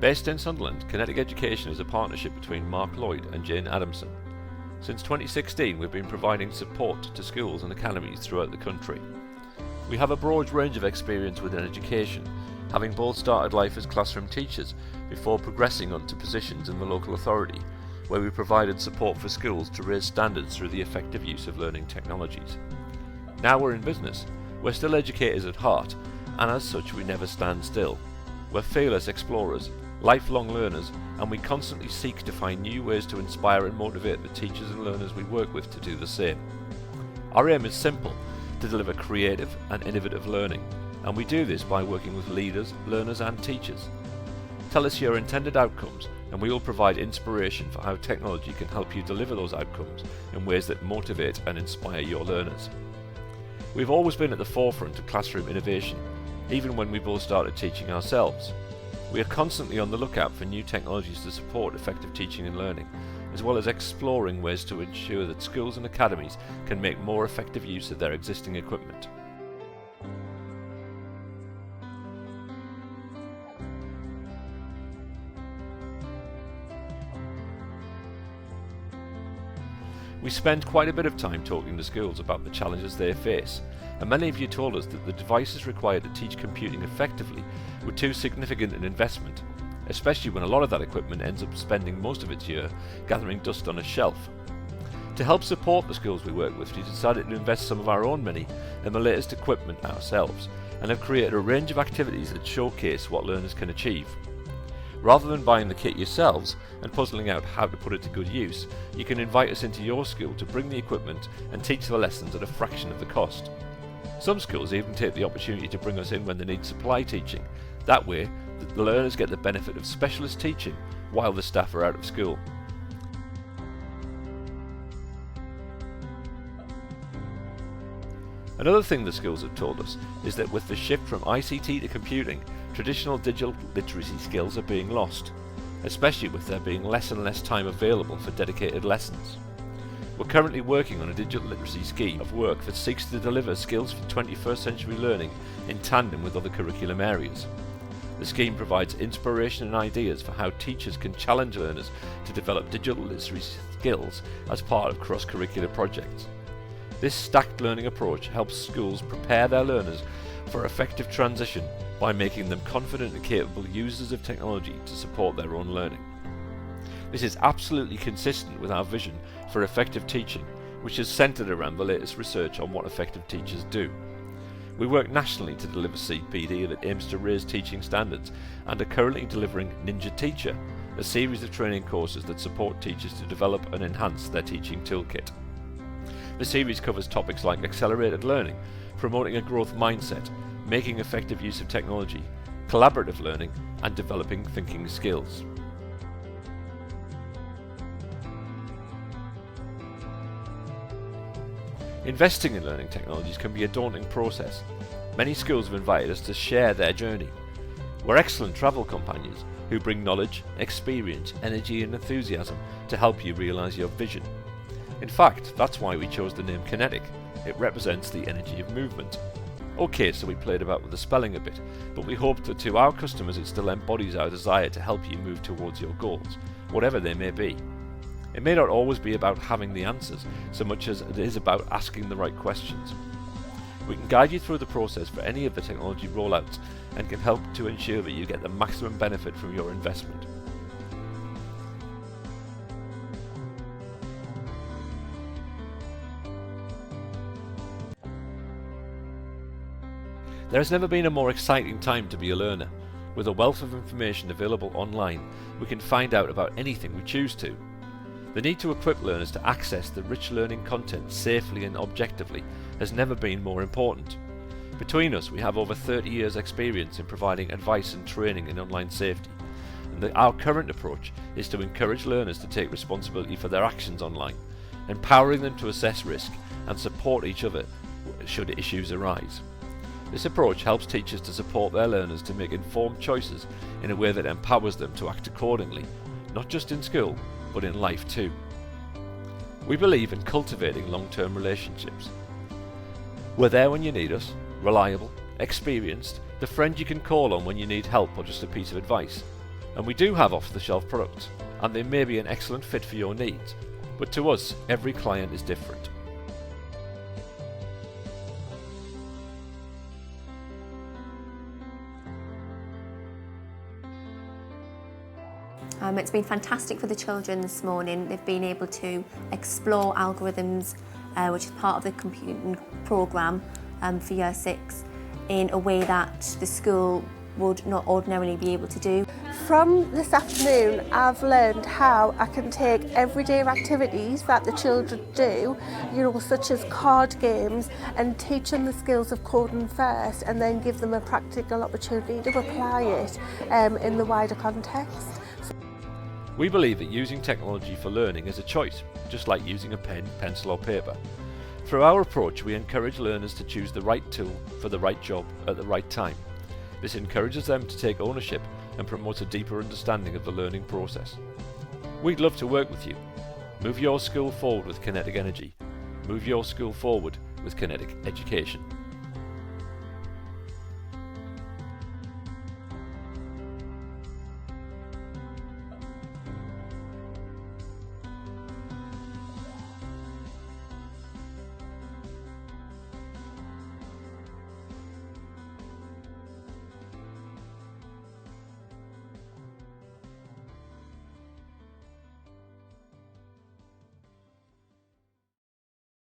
Based in Sunderland, Knetic Education is a partnership between Mark Lloyd and Jane Adamson. Since 2016 we've been providing support to schools and academies throughout the country. We have a broad range of experience within education, having both started life as classroom teachers before progressing on to positions in the local authority, where we provided support for schools to raise standards through the effective use of learning technologies. Now we're in business. We're still educators at heart, and as such we never stand still. We're fearless explorers, lifelong learners, and we constantly seek to find new ways to inspire and motivate the teachers and learners we work with to do the same. Our aim is simple: to deliver creative and innovative learning, and we do this by working with leaders, learners and teachers. Tell us your intended outcomes and we will provide inspiration for how technology can help you deliver those outcomes in ways that motivate and inspire your learners. We've always been at the forefront of classroom innovation, even when we both started teaching ourselves. We are constantly on the lookout for new technologies to support effective teaching and learning, as well as exploring ways to ensure that schools and academies can make more effective use of their existing equipment. We spend quite a bit of time talking to schools about the challenges they face, and many of you told us that the devices required to teach computing effectively were too significant an investment, especially when a lot of that equipment ends up spending most of its year gathering dust on a shelf. To help support the schools we work with, we decided to invest some of our own money in the latest equipment ourselves, and have created a range of activities that showcase what learners can achieve. Rather than buying the kit yourselves and puzzling out how to put it to good use, you can invite us into your school to bring the equipment and teach the lessons at a fraction of the cost. Some schools even take the opportunity to bring us in when they need supply teaching. That way, the learners get the benefit of specialist teaching while the staff are out of school. Another thing the schools have told us is that with the shift from ICT to computing, traditional digital literacy skills are being lost, especially with there being less and less time available for dedicated lessons. We're currently working on a digital literacy scheme of work that seeks to deliver skills for 21st century learning in tandem with other curriculum areas. The scheme provides inspiration and ideas for how teachers can challenge learners to develop digital literacy skills as part of cross-curricular projects. This stacked learning approach helps schools prepare their learners for effective transition by making them confident and capable users of technology to support their own learning. This is absolutely consistent with our vision for effective teaching, which is centred around the latest research on what effective teachers do. We work nationally to deliver CPD that aims to raise teaching standards, and are currently delivering Ninja Teacher, a series of training courses that support teachers to develop and enhance their teaching toolkit. The series covers topics like accelerated learning, promoting a growth mindset, making effective use of technology, collaborative learning, and developing thinking skills. Investing in learning technologies can be a daunting process. Many schools have invited us to share their journey. We're excellent travel companions who bring knowledge, experience, energy and enthusiasm to help you realise your vision. In fact, that's why we chose the name Knetic. It represents the energy of movement. Okay, so we played about with the spelling a bit, but we hope that to our customers it still embodies our desire to help you move towards your goals, whatever they may be. It may not always be about having the answers, so much as it is about asking the right questions. We can guide you through the process for any of the technology rollouts and can help to ensure that you get the maximum benefit from your investment. There has never been a more exciting time to be a learner. With a wealth of information available online, we can find out about anything we choose to. The need to equip learners to access the rich learning content safely and objectively has never been more important. Between us, we have over 30 years' experience in providing advice and training in online safety, and our current approach is to encourage learners to take responsibility for their actions online, empowering them to assess risk and support each other should issues arise. This approach helps teachers to support their learners to make informed choices in a way that empowers them to act accordingly, not just in school, but in life too. We believe in cultivating long-term relationships. We're there when you need us, reliable, experienced, the friend you can call on when you need help or just a piece of advice. And we do have off-the-shelf products, and they may be an excellent fit for your needs, but to us, every client is different. It's been fantastic for the children this morning. They've been able to explore algorithms, which is part of the computing programme for Year 6, in a way that the school would not ordinarily be able to do. From this afternoon, I've learned how I can take everyday activities that the children do, such as card games, and teach them the skills of coding first, and then give them a practical opportunity to apply it in the wider context. We believe that using technology for learning is a choice, just like using a pen, pencil or paper. Through our approach, we encourage learners to choose the right tool for the right job at the right time. This encourages them to take ownership and promotes a deeper understanding of the learning process. We'd love to work with you. Move your school forward with Knetic Energy. Move your school forward with Knetic Education.